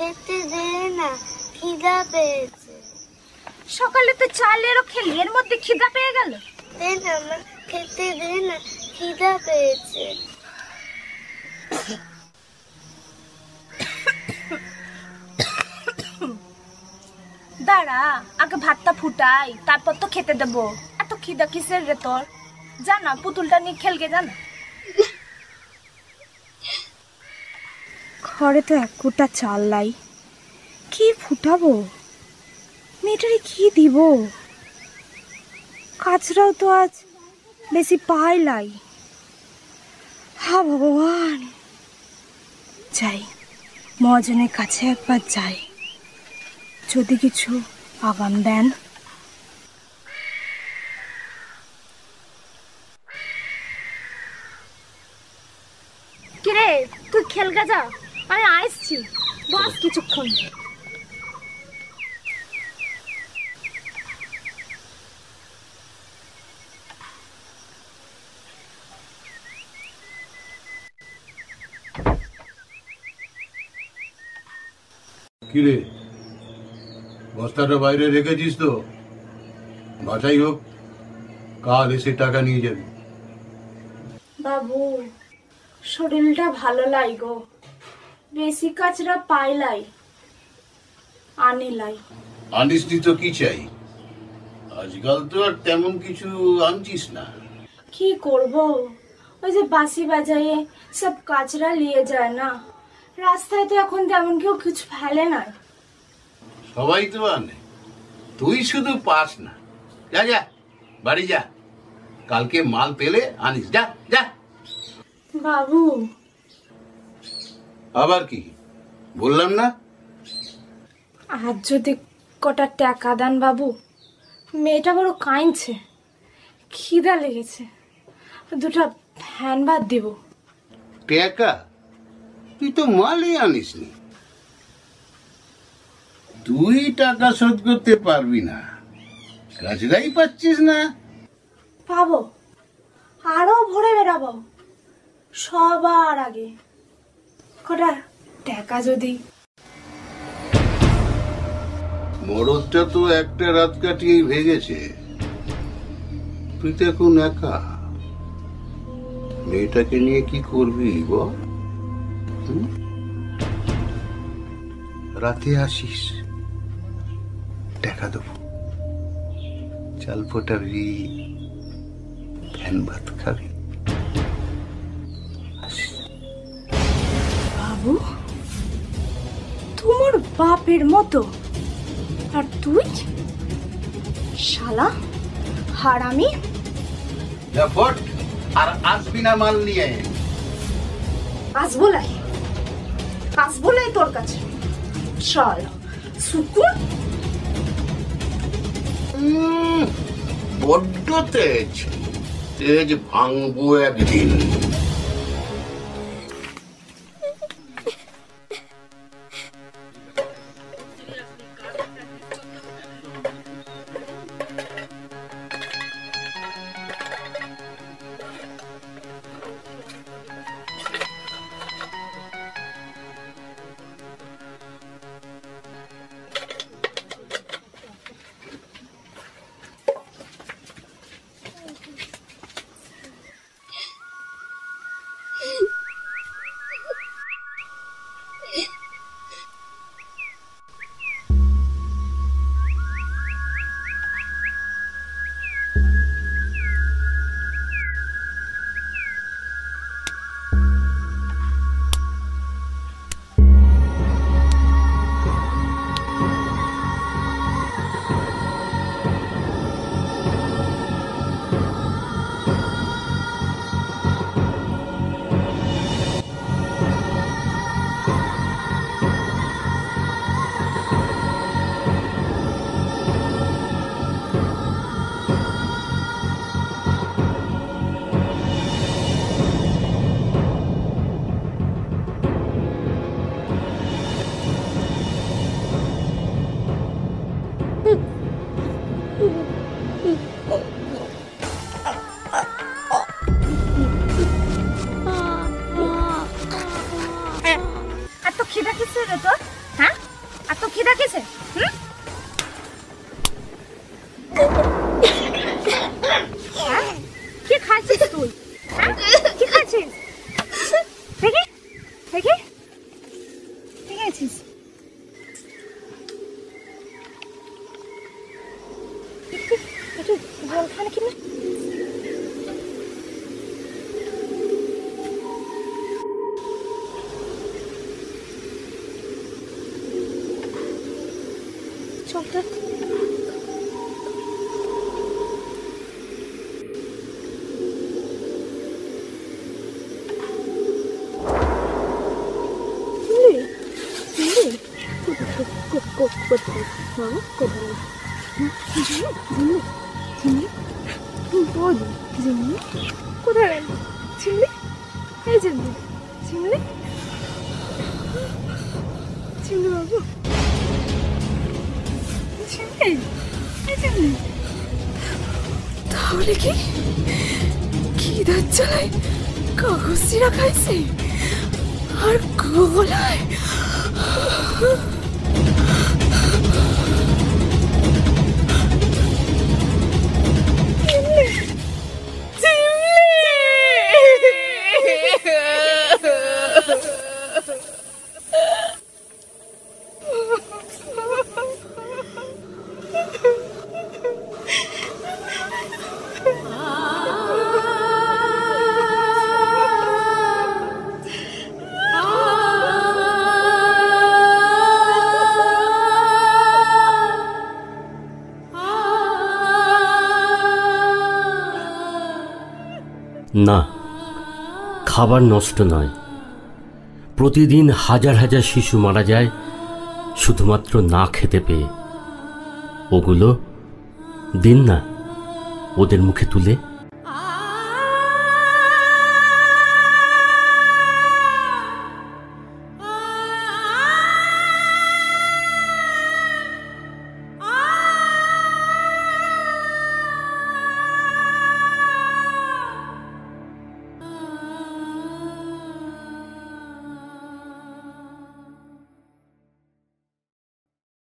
খেতে দে না, খিদা পেয়েছে। সকালে তো চালেরও খেলি, এর মধ্যে খিদা পেয়ে গেল। দে না মা, খেতে দে না, খিদা পেয়েছে। দাঁড়া, আগে ভাতটা ফুটাই, তারপর তো খেতে দেবো। এত খিদা কিসের রে তোর? জানা পুতুলটা নিয়ে খেলকে জানা। ঘরে তো এক কুটা চাল লাই, কি ফুটাবো? মেয়েটারে কি দিব? কাজরাও তো আজ বেশি পাইলাই। হা ভগবান, যাই মহাজনের কাছে একবার যাই, যদি কিছু আগাম দেন। কিরে, তুই খেলগা যা, আমি আসছি, বস কিছুক্ষণ। কিরে, বস্তাটা বাইরে রেখেছিস তো? বাছাই হোক, কাল এসে টাকা নিয়ে যাবি। বাবু, শরীরটা ভালো লাই গো, বেশি কাজরা পাইলাই, আনিলাই। আনিসনি তো কি চাই? আজকাল তো আর তেমন কিছু আনছিস না। কি করব, ওই যে বাঁশি বাজায়ে সব কাজরা নিয়ে যায় না, রাস্তায় তো এখন তেমন কেউ কিছু ফেলে না। সবাই তো আনে, তুই শুধু পাস না। যা যা, বাড়ি যা, কালকে মাল পেলে আনিস। যা যা। বাবু, আবার কি বললাম না? আজ যদি কটা টাকা দেন বাবু, মেয়েটা বড় কাঁদছে, খিদা লেগেছে, দুটা ফ্যান ভাত দিব। টাকা? তুই তো মালই আনিসনি। 2 টাকা শোধ করতে পারবি না, কাজরাই পাচ্ছিস না। পাবো, আরো ভরে বেড়াবো সবার আগে। কটা টাকা যদি। মরদটা তো একটা রাত কাটিয়েই ভেগেছে, তুই তো এখন একা। মেয়েটাকে নিয়ে কি করবি বল? রাতে আসিস, টাকা দেবো, চাল ফোটাবি, ফ্যান ভাত খাবি। বাবু, তোমার বাপের মতো, আর তুই শালা হারামি। আর আসবি না মাল নিয়ে। আসবো লাই তোর কাছে, শালা সুকুর। বড্ড তেজ, তেজ ভাঙবো একদিন। এত খিদা কিসের রে তোর? হ্যাঁ, এত খিদা কিসে? কি খাচ্ছিস তুই? কি খাচ্ছিস? দেখি দেখি কি খাচ্ছিস? একটু জল খানে কিনা। চলতে কোথায় গেল চিমলি? এই চিমলি, চিমলি, চিমলি বাবু, চিমলি, এই চিমলি। তাহলে কি খিদার জ্বালায় কাগজ চিরা খাইছে আর গলায় না, খাবার নষ্ট নয়। প্রতিদিন হাজার হাজার শিশু মারা যায় শুধুমাত্র না খেতে পেয়ে। ওগুলো দিন না ওদের মুখে তুলে।